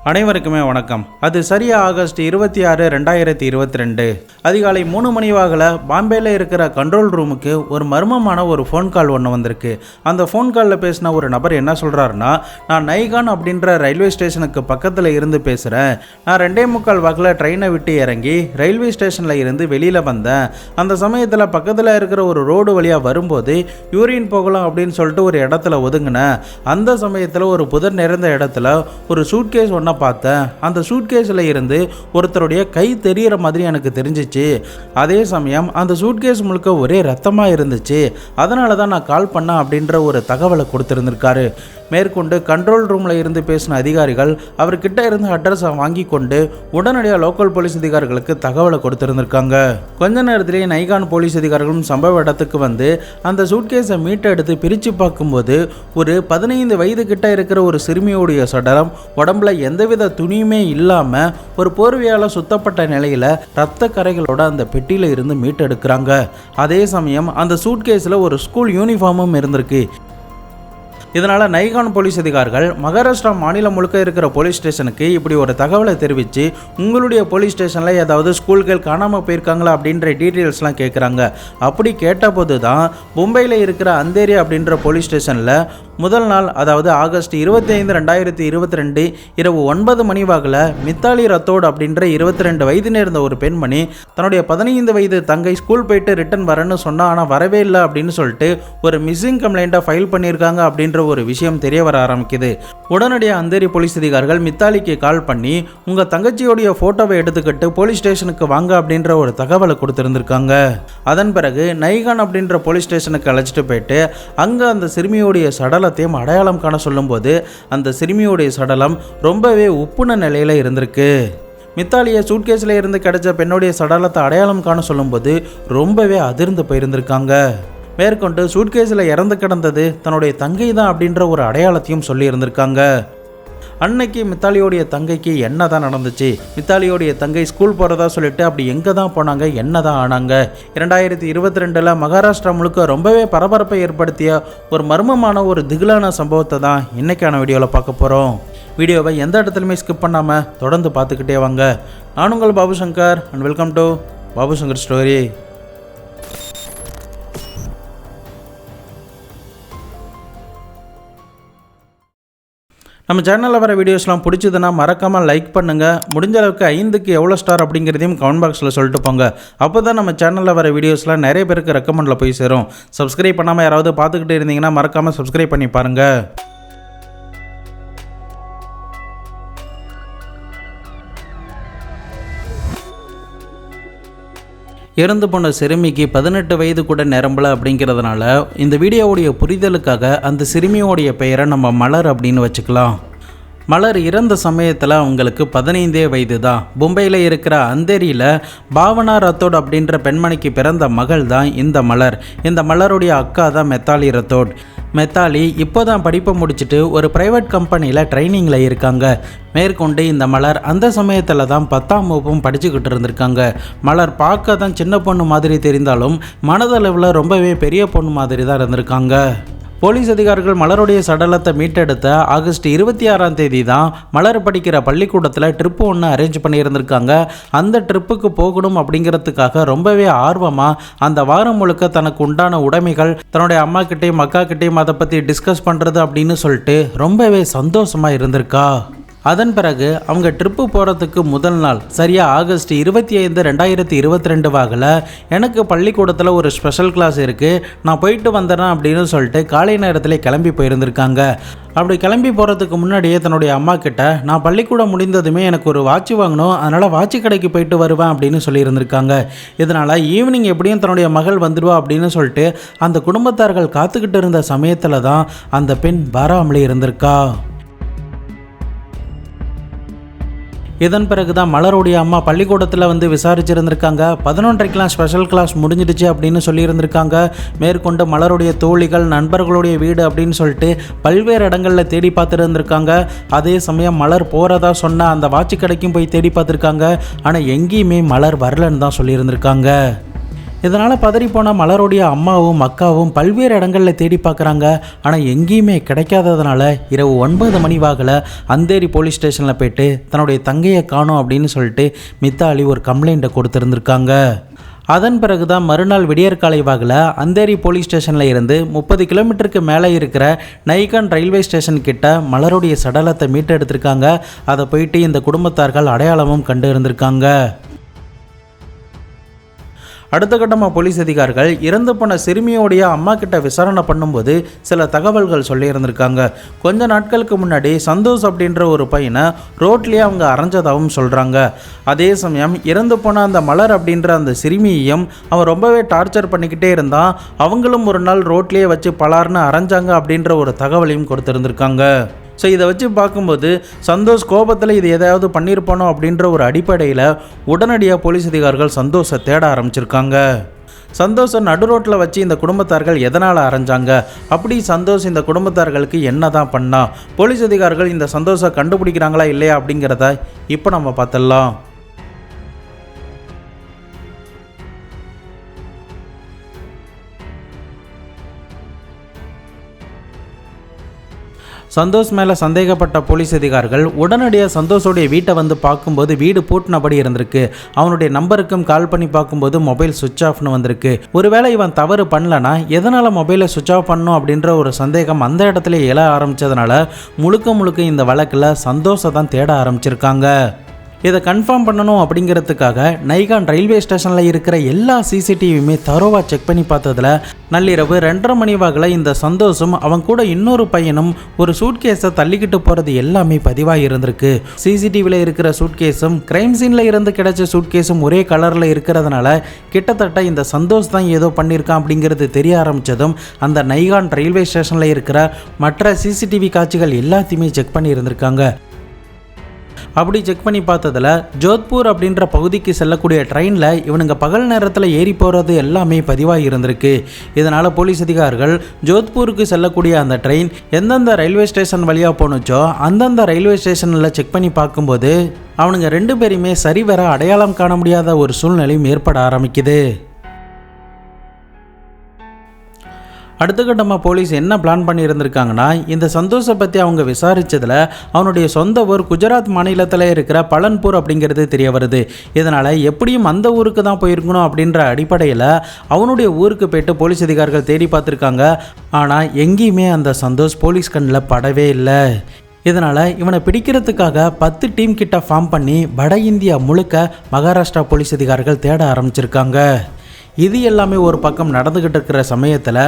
அனைவருக்குமே வணக்கம். அது சரியா ஆகஸ்ட் 26, 2022 அதிகாலை 3 மணி வாக்கில் பாம்பேயில் இருக்கிற கண்ட்ரோல் ரூமுக்கு ஒரு மர்மமான ஒரு ஃபோன் கால் ஒன்று வந்திருக்கு. அந்த ஃபோன் காலில் பேசின ஒரு நபர் என்ன சொல்கிறாருன்னா, நான் நைகான் அப்படின்ற ரயில்வே ஸ்டேஷனுக்கு பக்கத்தில் இருந்து பேசுகிறேன். நான் 2:45 வாக்கில் ட்ரெயினை விட்டு இறங்கி ரயில்வே ஸ்டேஷனில் இருந்து வெளியில் வந்தேன். அந்த சமயத்தில் பக்கத்தில் இருக்கிற ஒரு ரோடு வழியாக வரும்போது யூரின் போகலாம் அப்படின்னு சொல்லிட்டு ஒரு இடத்துல ஒதுங்கினேன். அந்த சமயத்தில் ஒரு புதர் நிறைந்த இடத்துல ஒரு சூட்கேஸ் ஒன்று பார்த்தேன். அந்த சூட்கேஸில் இருந்து ஒருத்தருடைய கை தெரிகிற மாதிரி எனக்கு தெரிஞ்சிச்சு. அதே சமயம் அந்த சூட்கேஸ் முழுக்க ஒரே ரத்தமாக இருந்துச்சு. அதனால தான் நான் கால் பண்ணேன் அப்படின்ற ஒரு தகவலை கொடுத்துருந்துருக்காரு. மேற்கொண்டு கண்ட்ரோல் ரூமில் இருந்து பேசின அதிகாரிகள் அவர்கிட்ட இருந்து அட்ரஸை வாங்கி கொண்டு உடனடியாக லோக்கல் போலீஸ் அதிகாரிகளுக்கு தகவலை கொடுத்துருந்துருக்காங்க. கொஞ்ச நேரத்திலேயே நைகான் போலீஸ் அதிகாரிகளும் சம்பவ இடத்துக்கு வந்து அந்த சூட்கேஸை மீட்டெடுத்து பிரித்து பார்க்கும்போது ஒரு 15 வயது கிட்ட இருக்கிற ஒரு சிறுமியோடைய சடலம் உடம்புல எந்தவித துணியுமே இல்லாமல் ஒரு போர்வையால் சுத்தப்பட்ட நிலையில் ரத்த கரைகளோட அந்த பெட்டியில் இருந்து மீட்டெடுக்கிறாங்க. அதே சமயம் அந்த சூட்கேஸில் ஒரு ஸ்கூல் யூனிஃபார்மும் இருந்திருக்கு. இதனால் நைகான் போலீஸ் அதிகாரிகள் மகாராஷ்டிரா மாநிலம் முழுக்க இருக்கிற போலீஸ் ஸ்டேஷனுக்கு இப்படி ஒரு தகவலை தெரிவித்து உங்களுடைய போலீஸ் ஸ்டேஷனில் ஏதாவது ஸ்கூல்கள் காணாமல் போயிருக்காங்களா அப்படின்ற டீட்டெயில்ஸ்லாம் கேட்குறாங்க. அப்படி கேட்டபோது தான் மும்பையில் இருக்கிற அந்தேரி அப்படின்ற போலீஸ் ஸ்டேஷனில் முதல் நாள், அதாவது ஆகஸ்ட் 25, 2022 இரவு 9 மணி வாக்கில் மித்தாலி ரத்தோட் அப்படின்ற 22 வயது நேர்ந்த ஒரு பெண்மணி தன்னுடைய 15 வயது தங்கை ஸ்கூல் போயிட்டு ரிட்டர்ன் வரேன்னு சொன்னா, ஆனால் வரவே இல்லை அப்படின்னு சொல்லிட்டு ஒரு மிஸ்ஸிங் கம்ப்ளைண்ட்டை ஃபைல் பண்ணியிருக்காங்க அப்படின்ற ஒரு விஷயம் தெரிய வர ஆரம்பிக்குது. உடனடியாக அந்தேரி போலீஸ் அதிகாரிகள் மித்தாலிக்கு கால் பண்ணி உங்கள் தங்கச்சியோடைய ஃபோட்டோவை எடுத்துக்கிட்டு போலீஸ் ஸ்டேஷனுக்கு வாங்க அப்படின்ற ஒரு தகவலை கொடுத்துருந்துருக்காங்க. அதன் பிறகு நைகான் அப்படின்ற போலீஸ் ஸ்டேஷனுக்கு அழைச்சிட்டு போயிட்டு அங்கே அந்த சிறுமியோடைய சடலத்தையும் அடையாளம் காண சொல்லும்போது அந்த சிறுமியோடைய சடலம் ரொம்பவே உப்புன நிலையில் இருந்திருக்கு. மித்தாலியை சூட்கேஸில் இருந்து கிடைச்ச பெண்ணுடைய சடலத்தை அடையாளம் காண சொல்லும்போது ரொம்பவே அதிர்ந்து போயிருந்திருக்காங்க. மேற்கொண்டு சூட்கேஸில் இறந்து கிடந்தது தன்னுடைய தங்கை தான் அப்படின்ற ஒரு அடையாளத்தையும் சொல்லி இருந்திருக்காங்க. அன்னைக்கு மித்தாலியோடைய தங்கைக்கு என்ன தான் நடந்துச்சு, மித்தாலியோடைய தங்கை ஸ்கூல் போகிறதா சொல்லிட்டு அப்படி எங்கே தான் போனாங்க, என்ன தான் ஆனாங்க, 2022 மகாராஷ்டிரா முழுக்க ரொம்பவே பரபரப்பை ஏற்படுத்திய ஒரு மர்மமான ஒரு திகிலான சம்பவத்தை தான் இன்னைக்கான வீடியோவில் பார்க்க போகிறோம். வீடியோவை எந்த இடத்துலையுமே ஸ்கிப் பண்ணாமல் தொடர்ந்து பார்த்துக்கிட்டே வாங்க. நான் உங்கள் Babu Shankar and welcome to Babu Shankar story. நம்ம சேனலில் வர வீடியோஸ்லாம் பிடிச்சதுன்னா மறக்காமல் லைக் பண்ணுங்கள். முடிஞ்ச அளவுக்கு 5க்கு எவ்வளோ ஸ்டார் அப்படிங்கிறதையும் கமெண்ட் பாக்ஸில் சொல்லிட்டு போங்க. அப்போ தான் நம்ம சேனலில் வர வீடியோஸ்லாம் நிறைய பேருக்கு ரெக்கமெண்டில் போய் சேரும். சப்ஸ்கிரைப் பண்ணாமல் யாராவது பார்த்துக்கிட்டு இருந்தீங்கன்னா மறக்காமல் சப்ஸ்கிரைப் பண்ணி பாருங்கள். இறந்து போன சிறுமிக்கு 18 வயது கூட நிரம்பல அப்படிங்கிறதுனால இந்த வீடியோவுடைய புரிதலுக்காக அந்த சிறுமியோடைய பெயரை நம்ம மலர் அப்படின்னு வச்சுக்கலாம். மலர் இறந்த சமயத்தில் அவங்களுக்கு 15 வயது தான். மும்பையில் இருக்கிற அந்தேரியில் பாவனா ரத்தோட் அப்படின்ற பெண்மணிக்கு பிறந்த மகள் தான் இந்த மலர். இந்த மலருடைய அக்கா தான் மித்தாலி ரத்தோட். மித்தாலி இப்போ தான் படிப்பை முடிச்சுட்டு ஒரு ப்ரைவேட் கம்பெனியில் ட்ரைனிங்கில் இருக்காங்க. மேற்கொண்டு இந்த மலர் அந்த சமயத்தில் தான் 10ஆம் வகுப்பும் படிச்சுக்கிட்டு இருந்திருக்காங்க. மலர் பார்க்க தான் சின்ன பொண்ணு மாதிரி தெரிந்தாலும் மனதளவில் ரொம்பவே பெரிய பொண்ணு மாதிரி தான் இருந்திருக்காங்க. போலீஸ் அதிகாரிகள் மலருடைய சடலத்தை மீட்டெடுத்த ஆகஸ்ட் 26ஆம் தேதி தான் மலர் படிக்கிற பள்ளிக்கூடத்தில் ட்ரிப்பு ஒன்று அரேஞ்ச் பண்ணியிருந்திருக்காங்க. அந்த ட்ரிப்புக்கு போகணும் அப்படிங்கிறதுக்காக ரொம்பவே ஆர்வமாக அந்த வாரம் முழுக்க தனக்கு உண்டான உடைமைகள் தன்னுடைய அம்மா கிட்டேயும் அக்கா கிட்டேயும் அதை பற்றி டிஸ்கஸ் பண்ணுறது அப்படின்னு சொல்லிட்டு ரொம்பவே சந்தோஷமாக இருந்திருக்கா. அதன் பிறகு அவங்க ட்ரிப்பு போகிறதுக்கு முதல் நாள் சரியாக ஆகஸ்ட் 25, 2022 வாக்கில் எனக்கு பள்ளிக்கூடத்தில் ஒரு ஸ்பெஷல் கிளாஸ் இருக்குது, நான் போயிட்டு வந்துடுறேன் அப்படின்னு சொல்லிட்டு காலை நேரத்தில் கிளம்பி போயிருந்திருக்காங்க. அப்படி கிளம்பி போகிறதுக்கு முன்னாடியே தன்னுடைய அம்மா கிட்ட நான் பள்ளிக்கூடம் முடிந்ததுமே எனக்கு ஒரு வாட்ச் வாங்கணும், அதனால் வாட்சி கடைக்கு போயிட்டு வருவேன் அப்படின்னு சொல்லியிருந்திருக்காங்க. இதனால் ஈவினிங் எப்படியும் தன்னுடைய மகள் வந்துடுவா அப்படின்னு சொல்லிட்டு அந்த குடும்பத்தார்கள் காத்துக்கிட்டு இருந்த சமயத்தில் தான் அந்த பெண் வராமலே இருந்திருக்கா. இதன் பிறகு தான் மலருடைய அம்மா பள்ளிக்கூடத்தில் வந்து விசாரிச்சிருந்திருக்காங்க. 11:30க்கெலாம் ஸ்பெஷல் கிளாஸ் முடிஞ்சிடுச்சு அப்படின்னு சொல்லியிருந்திருக்காங்க. மேற்கொண்டு மலருடைய தோழிகள் நண்பர்களுடைய வீடு அப்படின்னு சொல்லிட்டு பல்வேறு இடங்களில் தேடி பார்த்துருந்துருக்காங்க. அதே சமயம் மலர் போகிறதா சொன்ன அந்த வாட்சி கடைக்கும் போய் தேடி பார்த்துருக்காங்க. ஆனால் எங்கேயுமே மலர் வரலன்னு தான் சொல்லியிருந்திருக்காங்க. இதனால் பதறிப்போன மலருடைய அம்மாவும் அக்காவும் பல்வேறு இடங்களில் தேடி பார்க்குறாங்க. ஆனால் எங்கேயுமே கிடைக்காததுனால இரவு 9 மணி வாக்கில் அந்தேரி போலீஸ் ஸ்டேஷனில் போயிட்டு தன்னுடைய தங்கையை காணோம் அப்படின்னு சொல்லிட்டு மித்தாலி ஒரு கம்ப்ளைண்ட்டை கொடுத்துருந்துருக்காங்க. அதன் பிறகு தான் மறுநாள் விடியற்காலை வாக்கில் அந்தேரி போலீஸ் ஸ்டேஷனில் இருந்து 30 கிலோமீட்டருக்கு மேலே இருக்கிற நைகான் ரயில்வே ஸ்டேஷன் கிட்ட மலருடைய சடலத்தை மீட்டெடுத்திருக்காங்க. அதை போயிட்டு இந்த குடும்பத்தார்கள் அடையாளமும் கண்டு இருந்திருக்காங்க. அடுத்த கட்டமாக போலீஸ் அதிகாரிகள் இறந்து போன சிறுமியோடைய அம்மா கிட்ட விசாரணை பண்ணும்போது சில தகவல்கள் சொல்லியிருந்திருக்காங்க. கொஞ்ச நாட்களுக்கு முன்னாடி சந்தோஷ் அப்படின்ற ஒரு பையனை ரோட்லேயே அவங்க அரைஞ்சதாகவும் சொல்கிறாங்க. அதே சமயம் இறந்து போன அந்த மலர் அப்படின்ற அந்த சிறுமியையும் அவன் ரொம்பவே டார்ச்சர் பண்ணிக்கிட்டே இருந்தான். அவங்களும் ஒரு நாள் ரோட்லேயே வச்சு பலார்னு அரைஞ்சாங்க அப்படின்ற ஒரு தகவலையும் கொடுத்துருந்துருக்காங்க. ஸோ இதை வச்சு பார்க்கும்போது சந்தோஷ் கோபத்தில் இது எதையாவது பண்ணியிருப்பானோ அப்படின்ற ஒரு அடிப்படையில் உடனடியாக போலீஸ் அதிகாரிகள் சந்தோஷை தேட ஆரம்பிச்சிருக்காங்க. சந்தோஷை நடு ரோட்டில் வச்சு இந்த குடும்பத்தார்கள் எதனால் அரைஞ்சாங்க, அப்படி சந்தோஷ் இந்த குடும்பத்தார்களுக்கு என்ன தான் பண்ணா, போலீஸ் அதிகாரிகள் இந்த சந்தோஷை கண்டுபிடிக்கிறாங்களா இல்லையா அப்படிங்கிறத இப்போ நம்ம பார்த்துடலாம். சந்தோஷ் மேலே சந்தேகப்பட்ட போலீஸ் அதிகாரிகள் உடனடியாக சந்தோஷோடைய வீட்டை வந்து பார்க்கும்போது வீடு பூட்டினபடி இருந்திருக்கு. அவனுடைய நம்பருக்கும் கால் பண்ணி பார்க்கும்போது மொபைல் சுவிட்ச் ஆஃப்னு வந்திருக்கு. ஒருவேளை இவன் தவறு பண்ணலனா எதனால் மொபைலை சுவிட்ச் ஆஃப் பண்ணணும் அப்படின்ற ஒரு சந்தேகம் அந்த இடத்துல எழ ஆரம்பித்ததுனால முழுக்க இந்த வழக்கில் சந்தோஷை தான் தேட ஆரம்பிச்சிருக்காங்க. இதை கன்ஃபார்ம் பண்ணணும் அப்படிங்கிறதுக்காக நைகான் ரயில்வே ஸ்டேஷனில் இருக்கிற எல்லா சிசிடிவியுமே தரோவாக செக் பண்ணி பார்த்ததில் நள்ளிரவு 2:30 மணி வாக்கில் இந்த சந்தோஷம் அவன் கூட இன்னொரு பையனும் ஒரு சூட்கேஸை தள்ளிக்கிட்டு போகிறது எல்லாமே பதிவாக இருந்திருக்கு. சிசிடிவியில் இருக்கிற சூட்கேஸும் கிரைம் சீனில் இருந்து கிடைச்ச சூட்கேஸும் ஒரே கலரில் இருக்கிறதுனால கிட்டத்தட்ட இந்த சந்தோஷ் தான் ஏதோ பண்ணியிருக்கான் அப்படிங்கிறது தெரிய ஆரம்பித்ததும் அந்த நைகான் ரயில்வே ஸ்டேஷனில் இருக்கிற மற்ற சிசிடிவி காட்சிகள் எல்லாத்தையுமே செக் பண்ணி இருந்திருக்காங்க. அப்படி செக் பண்ணி பார்த்ததில் ஜோத்பூர் அப்படின்ற பகுதிக்கு செல்லக்கூடிய ட்ரெயினில் இவனுங்க பகல் நேரத்தில் ஏறி போகிறது எல்லாமே பதிவாக இருந்திருக்கு. இதனால் போலீஸ் அதிகாரிகள் ஜோத்பூருக்கு செல்லக்கூடிய அந்த ட்ரெயின் எந்தெந்த ரயில்வே ஸ்டேஷன் வழியாக போணுச்சோ அந்தந்த ரயில்வே ஸ்டேஷனில் செக் பண்ணி பார்க்கும்போது அவனுங்க 2 பேரையுமே சரிவர அடையாளம் காண முடியாத ஒரு சூழ்நிலையும் ஏற்பட ஆரம்பிக்குது. அடுத்த கட்டமாக போலீஸ் என்ன பிளான் பண்ணியிருந்திருக்காங்கன்னா, இந்த சந்தோஷை பற்றி அவங்க விசாரித்ததில் அவனுடைய சொந்த ஊர் குஜராத் மாநிலத்தில் இருக்கிற பலன்பூர் அப்படிங்கிறது தெரிய வருது. இதனால் எப்படியும் அந்த ஊருக்கு தான் போயிருக்கணும் அப்படின்ற அடிப்படையில் அவனுடைய ஊருக்கு போய்ட்டு போலீஸ் அதிகாரிகள் தேடி பார்த்துருக்காங்க. ஆனால் எங்கேயுமே அந்த சந்தோஷ் போலீஸ் கண்ணில் படவே இல்லை. இதனால் இவனை பிடிக்கிறதுக்காக 10 டீம் கிட்ட ஃபார்ம் பண்ணி வட இந்தியா முழுக்க மகாராஷ்டிரா போலீஸ் அதிகாரிகள் தேட ஆரம்பிச்சிருக்காங்க. இது எல்லாமே ஒரு பக்கம் நடந்துக்கிட்டு இருக்கிற சமயத்தில்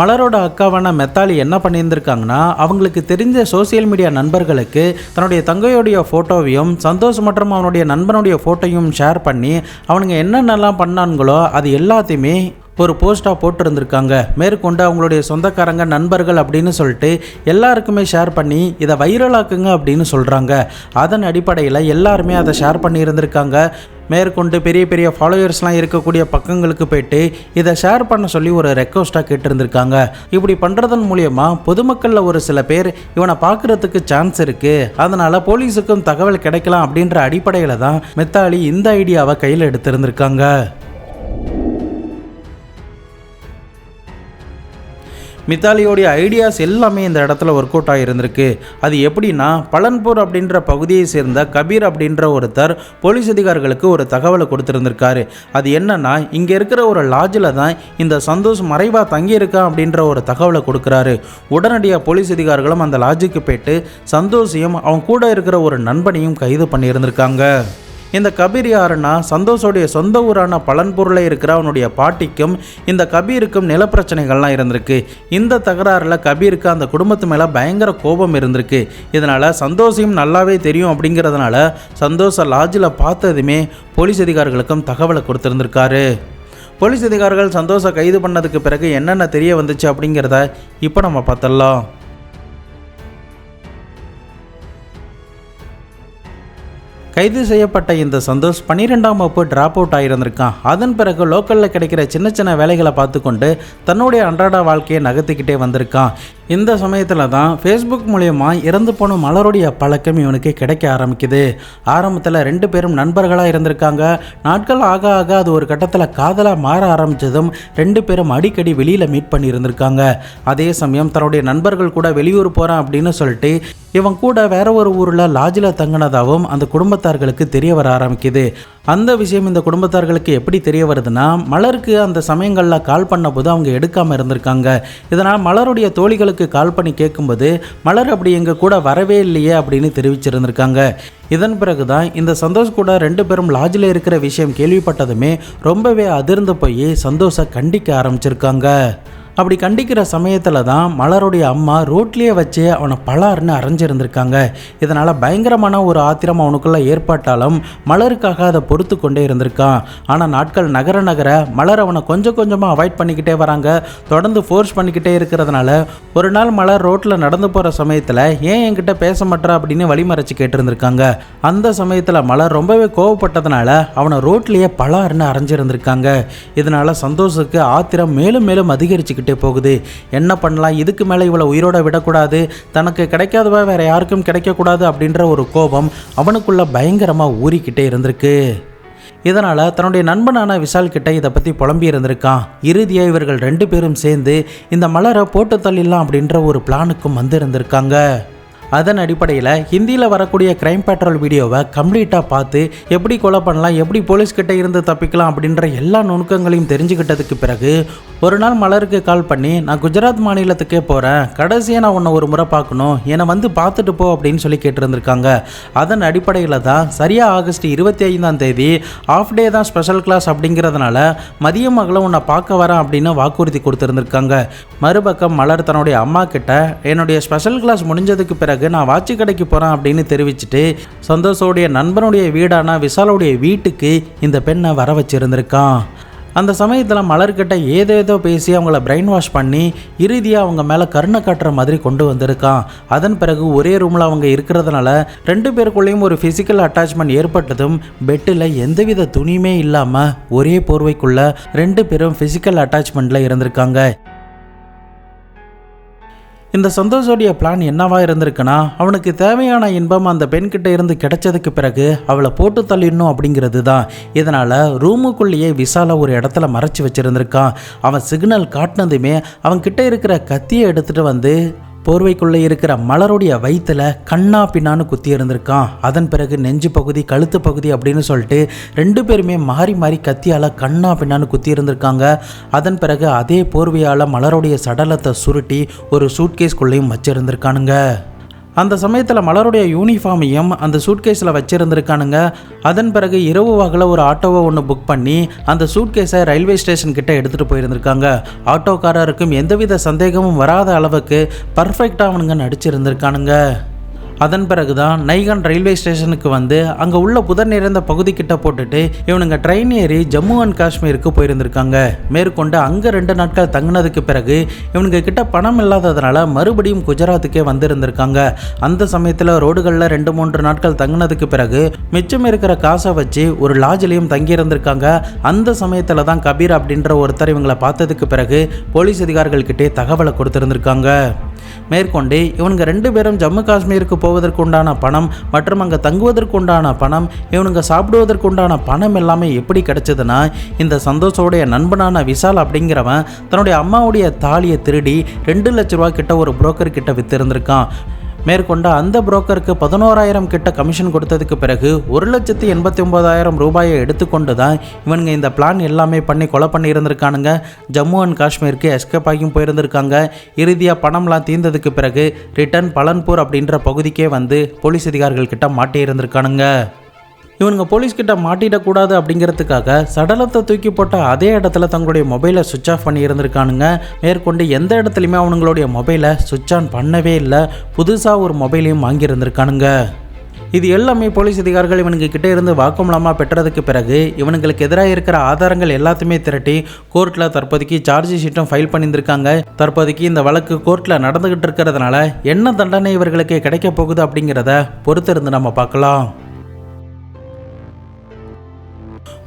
மலரோட அக்காவான மெத்தாலி என்ன பண்ணியிருந்திருக்காங்கன்னா, அவங்களுக்கு தெரிஞ்ச சோசியல் மீடியா நண்பர்களுக்கு தன்னுடைய தங்கையோடைய ஃபோட்டோவையும் சந்தோஷ் மற்றும் அவனுடைய நண்பனுடைய ஃபோட்டோவையும் ஷேர் பண்ணி அவனுங்க என்னென்னலாம் பண்ணானுங்களோ அது எல்லாத்தையுமே ஒரு போஸ்ட்டாக போட்டிருந்திருக்காங்க. மேற்கொண்டு அவங்களுடைய சொந்தக்காரங்க நண்பர்கள் அப்படின்னு சொல்லிட்டு எல்லாருக்குமே ஷேர் பண்ணி இதை வைரலாக்குங்க அப்படின்னு சொல்கிறாங்க. அதன் அடிப்படையில் எல்லாருமே அதை ஷேர் பண்ணியிருந்திருக்காங்க. மேற்கொண்டு பெரிய பெரிய ஃபாலோவர்ஸ்லாம் இருக்கக்கூடிய பக்கங்களுக்கு போய்ட்டு இதை ஷேர் பண்ண சொல்லி ஒரு ரெக்வஸ்ட்டாக கேட்டிருந்திருக்காங்க. இப்படி பண்ணுறதன் மூலயமா பொதுமக்களில் ஒரு சில பேர் இவனை பார்க்குறதுக்கு சான்ஸ் இருக்குது, அதனால் போலீஸுக்கும் தகவல் கிடைக்கலாம் அப்படின்ற அடிப்படையில் தான் மெத்தாலி இந்த ஐடியாவை கையில் எடுத்திருந்திருக்காங்க. மித்தாலியோடைய ஐடியாஸ் எல்லாமே இந்த இடத்துல ஒர்க் அவுட் ஆகியிருந்திருக்கு. அது எப்படின்னா, பலன்பூர் அப்படின்ற பகுதியை சேர்ந்த கபீர் அப்படின்ற ஒருத்தர் போலீஸ் அதிகாரிகளுக்கு ஒரு தகவலை கொடுத்துருந்துருக்காரு. அது என்னன்னா, இங்கே இருக்கிற ஒரு லாட்ஜில் தான் இந்த சந்தோஷ் மறைவாக தங்கியிருக்கான் அப்படின்ற ஒரு தகவலை கொடுக்குறாரு. உடனடியாக போலீஸ் அதிகாரிகளும் அந்த லாட்ஜுக்கு போய்ட்டு சந்தோஷையும் அவன் கூட இருக்கிற ஒரு நண்பனையும் கைது பண்ணியிருந்திருக்காங்க. இந்த கபீர் யாருன்னா, சந்தோஷோடைய சொந்த ஊரான பலன்பூரில் இருக்கிற அவனுடைய பாட்டிக்கும் இந்த கபீருக்கும் நிலப்பிரச்சனைகள்லாம் இருந்திருக்கு. இந்த தகராறில் கபீருக்கு அந்த குடும்பத்து மேலே பயங்கர கோபம் இருந்திருக்கு. இதனால் சந்தோஷையும் நல்லாவே தெரியும் அப்படிங்கிறதுனால சந்தோஷ லாட்ஜில் பார்த்ததுமே போலீஸ் அதிகாரிகளுக்கும் தகவலை கொடுத்துருந்துருக்காரு. போலீஸ் அதிகாரிகள் சந்தோஷை கைது பண்ணதுக்கு பிறகு என்னென்ன தெரிய வந்துச்சு அப்படிங்கிறத இப்போ நம்ம பார்த்துடலாம். கைது செய்யப்பட்ட இந்த சந்தோஷ் 12ஆம் வகுப்பு ட்ராப் அவுட் ஆகியிருந்திருக்கான். அதன் பிறகு லோக்கலில் கிடைக்கிற சின்ன சின்ன வேலைகளை பார்த்து கொண்டு தன்னுடைய அன்றாட வாழ்க்கையை நகர்த்திக்கிட்டே வந்திருக்கான். இந்த சமயத்தில் தான் ஃபேஸ்புக் மூலயமா இறந்து போன மலருடைய பழக்கம் இவனுக்கு கிடைக்க ஆரம்பிக்குது. ஆரம்பத்தில் 2 பேரும் நண்பர்களாக இருந்திருக்காங்க. நாட்கள் ஆக ஆக அது ஒரு கட்டத்தில் காதலாக மாற ஆரம்பித்ததும் 2 பேரும் அடிக்கடி வெளியில் மீட் பண்ணி இருந்திருக்காங்க. அதே சமயம் தன்னுடைய நண்பர்கள் கூட வெளியூர் போகிறேன் அப்படின்னு சொல்லிட்டு இவன் கூட வேற ஒரு ஊரில் லாட்ஜில் தங்கினதாகவும் அந்த குடும்பத்தார்களுக்கு தெரிய வர ஆரம்பிக்குது. அந்த விஷயம் இந்த குடும்பத்தார்களுக்கு எப்படி தெரிய வருதுன்னா, மலருக்கு அந்த சமயங்களில் கால் பண்ண போது அவங்க எடுக்காமல் இருந்திருக்காங்க. இதனால் மலருடைய தோழிகளுக்கு கால் பண்ணி கேட்கும்போது மலர் அப்படி எங்கள் கூட வரவே இல்லையே அப்படின்னு தெரிவிச்சிருந்திருக்காங்க. இதன் பிறகு தான் இந்த சந்தோஷ் கூட 2 பேரும் லாட்ஜில் இருக்கிற விஷயம் கேள்விப்பட்டதுமே ரொம்பவே அதிர்ந்து போய் சந்தோஷை கண்டிக்க ஆரம்பிச்சிருக்காங்க. அப்படி கண்டிக்கிற சமயத்தில் தான் மலருடைய அம்மா ரோட்லேயே வச்சு அவனை பலார்னு அரைஞ்சிருந்திருக்காங்க. இதனால் பயங்கரமான ஒரு ஆத்திரம் அவனுக்குள்ளே ஏற்பட்டாலும் மலருக்காக அதை பொறுத்து கொண்டே இருந்திருக்கான். ஆனால் நாட்கள் நகர நகர மலர் அவனை கொஞ்சம் கொஞ்சமாக அவாய்ட் பண்ணிக்கிட்டே வராங்க. தொடர்ந்து ஃபோர்ஸ் பண்ணிக்கிட்டே இருக்கிறதுனால ஒரு நாள் மலர் ரோட்டில் நடந்து போகிற சமயத்தில் ஏன் என்கிட்ட பேச மாட்டேற அப்படின்னு வழிமறைச்சு கேட்டிருந்திருக்காங்க. அந்த சமயத்தில் மலர் ரொம்பவே கோவப்பட்டதுனால அவனை ரோட்லேயே பலார்னு அரைஞ்சிருந்திருக்காங்க. இதனால் சந்தோஷுக்கு ஆத்திரம் மேலும் மேலும் அதிகரிச்சுக்கிட்டு போகுது. என்ன பண்ணலாம், இதுக்கு மேலே இவளை உயிரோட விடக்கூடாது, தனக்கு கிடைக்காதவ வேற யாருக்கும் கிடைக்கக்கூடாது அப்படின்ற ஒரு கோபம் அவனுக்குள்ள பயங்கரமாக ஊறிக்கிட்டே இருந்திருக்கு. இதனால் தன்னுடைய நண்பனான விஷால் கிட்ட இதை பற்றி புலம்பி இருந்திருக்கான். இறுதியாக இவர்கள் 2 பேரும் சேர்ந்து இந்த மலரை போட்டு தள்ளிடலாம் அப்படின்ற ஒரு பிளானுக்கும் வந்து இருந்திருக்காங்க. அதன் அடிப்படையில் ஹிந்தியில் வரக்கூடிய கிரைம் பேட்ரோல் வீடியோவை கம்ப்ளீட்டாக பார்த்து எப்படி கொலை பண்ணலாம், எப்படி போலீஸ்கிட்ட இருந்து தப்பிக்கலாம் அப்படின்ற எல்லா நுணுக்கங்களையும் தெரிஞ்சுக்கிட்டதுக்கு பிறகு ஒரு நாள் மலருக்கு கால் பண்ணி, நான் குஜராத் மாநிலத்துக்கே போகிறேன், கடைசியாக நான் உன்னை ஒரு முறை பார்க்கணும், என்னை வந்து பார்த்துட்டு போ அப்படின்னு சொல்லி கேட்டிருந்திருக்காங்க. அதன் அடிப்படையில் தான் சரியாக ஆகஸ்ட் 25ஆம் தேதி ஆஃப் டே தான் ஸ்பெஷல் கிளாஸ் அப்படிங்கிறதுனால மதியம் மகளும் உன்னை பார்க்க வரேன் அப்படின்னு வாக்குறுதி கொடுத்துருந்துருக்காங்க. மறுபக்கம் மலர் தன்னுடைய அம்மா கிட்ட என்னுடைய ஸ்பெஷல் கிளாஸ் முடிஞ்சதுக்கு பிறகு நான் வாட்சி கடைக்கு போகிறேன் அப்படின்னு தெரிவிச்சுட்டு சந்தோஷோடைய நண்பனுடைய வீடான விஷாலுடைய வீட்டுக்கு இந்த பெண்ணை வர வச்சிருந்திருக்கான். அந்த சமயத்தில் மலர்கிட்ட ஏதேதோ பேசி அவங்கள பிரெயின் வாஷ் பண்ணி இறுதியாக அவங்க மேலே கருணை காட்டுற மாதிரி கொண்டு வந்திருக்கான். அதன் பிறகு ஒரே ரூமில் அவங்க இருக்கிறதுனால 2 பேருக்குள்ளேயும் ஒரு ஃபிசிக்கல் அட்டாச்மெண்ட் ஏற்பட்டதும் பெட்டில் எந்தவித துணியுமே இல்லாமல் ஒரே போர்வைக்குள்ளே 2 பேரும் ஃபிசிக்கல் அட்டாச்மெண்ட்டில் இருந்திருக்காங்க. இந்த சந்தோஷோடைய பிளான் என்னவா இருந்திருக்குன்னா, அவனுக்கு தேவையான இன்பம் அந்த பெண்கிட்ட இருந்து கிடைச்சதுக்கு பிறகு அவளை போட்டு தள்ளிடணும் அப்படிங்கிறது தான். இதனால் ரூமுக்குள்ளேயே விஷாலை ஒரு இடத்துல மறைச்சி வச்சுருந்துருக்கான். அவன் சிக்னல் காட்டினதுமே அவன்கிட்ட இருக்கிற கத்தியை எடுத்துகிட்டு வந்து போர்வைக்குள்ளே இருக்கிற மலருடைய வயிற்றில் கண்ணா பின்னான்னு குத்தி இருந்திருக்கான். அதன் பிறகு நெஞ்சு பகுதி, கழுத்து பகுதி அப்படின்னு சொல்லிட்டு 2 பேருமே மாறி மாறி கத்தியால் கண்ணா பின்னான்னு குத்தி இருந்திருக்காங்க. அதன் பிறகு அதே போர்வையால் மலருடைய சடலத்தை சுருட்டி ஒரு சூட்கேஸ்குள்ளேயும் வச்சிருந்திருக்கானுங்க. அந்த சமயத்தில் மலருடைய யூனிஃபார்மையும் அந்த சூட்கேஸில் வச்சுருந்துருக்கானுங்க. அதன் பிறகு இரவு வாக்கில் ஒரு ஆட்டோவை ஒன்று புக் பண்ணி அந்த சூட்கேஸை ரயில்வே ஸ்டேஷன் கிட்ட எடுத்துகிட்டு போயிருந்திருக்காங்க. ஆட்டோக்காரருக்கும் எந்தவித சந்தேகமும் வராத அளவுக்கு பர்ஃபெக்டாக அவனுங்க நடிச்சிருந்திருக்கானுங்க. அதன் பிறகு தான் நைகான் ரயில்வே ஸ்டேஷனுக்கு வந்து அங்கே உள்ள புதர் நிறைந்த பகுதி கிட்ட போட்டுட்டு இவனுங்க ட்ரெயின் ஏறி ஜம்மு அண்ட் காஷ்மீருக்கு போயிருந்திருக்காங்க. மேற்கொண்டு அங்கே 2 நாட்கள் தங்கினதுக்கு பிறகு இவனுங்க கிட்ட பணம் இல்லாததுனால மறுபடியும் குஜராத்துக்கே வந்திருந்திருக்காங்க. அந்த சமயத்தில் ரோடுகளில் 2-3 நாட்கள் தங்கினதுக்கு பிறகு மிச்சம் இருக்கிற காசை வச்சு ஒரு லாட்ஜிலையும் தங்கியிருந்திருக்காங்க. அந்த சமயத்தில் தான் கபீர் அப்படின்ற ஒருத்தர் இவங்களை பார்த்ததுக்கு பிறகு போலீஸ் அதிகாரிகள்கிட்டே தகவலை கொடுத்துருந்துருக்காங்க. மேற்கொண்டு இவனுங்க 2 பேரும் ஜம்மு காஷ்மீருக்கு போவதற்குண்டான பணம் மற்றும் அங்கே தங்குவதற்குண்டான பணம், இவனுங்க சாப்பிடுவதற்குண்டான பணம் எல்லாமே எப்படி கிடைச்சதுன்னா, இந்த சந்தோஷோடைய நண்பனான விஷால் அப்படிங்கிறவன் தன்னுடைய அம்மாவுடைய தாலியை திருடி 2 லட்ச ரூபா கிட்ட ஒரு புரோக்கர் கிட்ட வித்திருந்திருக்கான். மேற்கொண்டு அந்த புரோக்கருக்கு 11,000 கிட்ட கமிஷன் கொடுத்ததுக்கு பிறகு 1,89,000 ரூபாயை எடுத்துக்கொண்டு தான் இவனுங்க இந்த பிளான் எல்லாமே பண்ணி கொலை பண்ணி இருந்திருக்கானுங்க. ஜம்மு அண்ட் காஷ்மீருக்கு எஸ்கேப் ஆகியும் போயிருந்திருக்காங்க. இறுதியாக பணம்லாம் தீர்ந்ததுக்கு பிறகு ரிட்டர்ன் பலன்பூர் அப்படின்ற பகுதிக்கே வந்து போலீஸ் அதிகாரிகள் கிட்ட மாட்டி இருந்திருக்கானுங்க. இவனுங்க போலீஸ்கிட்ட மாட்டிடக்கூடாது அப்படிங்கிறதுக்காக சடலத்தை தூக்கி போட்ட அதே இடத்துல தங்களுடைய மொபைலை சுவிட்ச் ஆஃப் பண்ணி இருந்திருக்கானுங்க. மேற்கொண்டு எந்த இடத்துலையுமே அவனுங்களுடைய மொபைலை சுவிட்ச் ஆன் பண்ணவே இல்லை. புதுசாக ஒரு மொபைலையும் வாங்கியிருந்திருக்கானுங்க. இது எல்லாமே போலீஸ் அதிகாரிகள் இவனுங்க கிட்டே இருந்து வாக்குமூலமாக பெற்றதுக்கு பிறகு இவனுங்களுக்கு எதிராக இருக்கிற ஆதாரங்கள் எல்லாத்தையுமே திரட்டி கோர்ட்டில் தற்போதைக்கு சார்ஜ் ஷீட்டும் ஃபைல் பண்ணியிருந்திருக்காங்க. தற்போதைக்கு இந்த வழக்கு கோர்ட்டில் நடந்துகிட்டு இருக்கிறதுனால என்ன தண்டனை இவர்களுக்கு கிடைக்க போகுது அப்படிங்கிறத பொறுத்திருந்து நம்ம பார்க்கலாம்.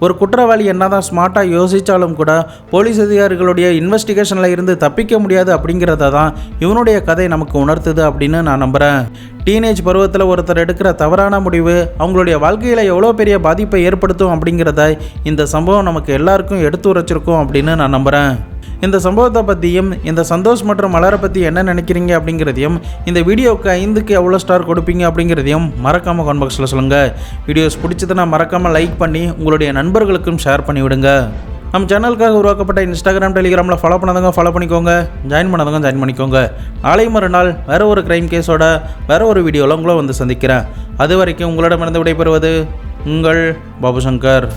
ஒரு குற்றவாளி என்னதான் ஸ்மார்ட்டாக யோசித்தாலும் கூட போலீஸ் அதிகாரிகளுடைய இன்வெஸ்டிகேஷனில் இருந்து தப்பிக்க முடியாது அப்படிங்கிறத தான் இவனுடைய கதை நமக்கு உணர்த்துது அப்படின்னு நான் நம்புகிறேன். டீனேஜ் பருவத்தில் ஒருத்தர் எடுக்கிற தவறான முடிவு அவங்களுடைய வாழ்க்கையில் எவ்வளோ பெரிய பாதிப்பை ஏற்படுத்தும் அப்படிங்கிறத இந்த சம்பவம் நமக்கு எல்லாருக்கும் எடுத்து உரைச்சிருக்கும் அப்படின்னு நான் நம்புகிறேன். இந்த சம்பவத்தை பற்றியும் இந்த சந்தோஷ் மற்றும் மலரை பற்றி என்ன நினைக்கிறீங்க அப்படிங்கிறதையும் இந்த வீடியோவுக்கு 5க்கு எவ்வளோ ஸ்டார் கொடுப்பீங்க அப்படிங்கிறதையும் மறக்காமல் கமெண்ட் பாக்ஸில் சொல்லுங்கள். வீடியோஸ் பிடிச்சதுன்னா மறக்காமல் லைக் பண்ணி உங்களுடைய நண்பர்களுக்கும் ஷேர் பண்ணி விடுங்க. நம்ம சேனலுக்காக உருவாக்கப்பட்ட இன்ஸ்டாகிராம் டெலிகிராமில் ஃபாலோ பண்ணாதவங்க ஃபாலோ பண்ணிக்கோங்க, ஜாயின் பண்ணாதவங்க ஜாயின் பண்ணிக்கோங்க. நாளை மறுநாள் வேறு ஒரு க்ரைம் கேஸோட வேறு ஒரு வீடியோவில் உங்களை வந்து சந்திக்கிறேன். அது வரைக்கும் உங்களிடமிருந்து விடைபெறுவது உங்கள் பாபு சங்கர்.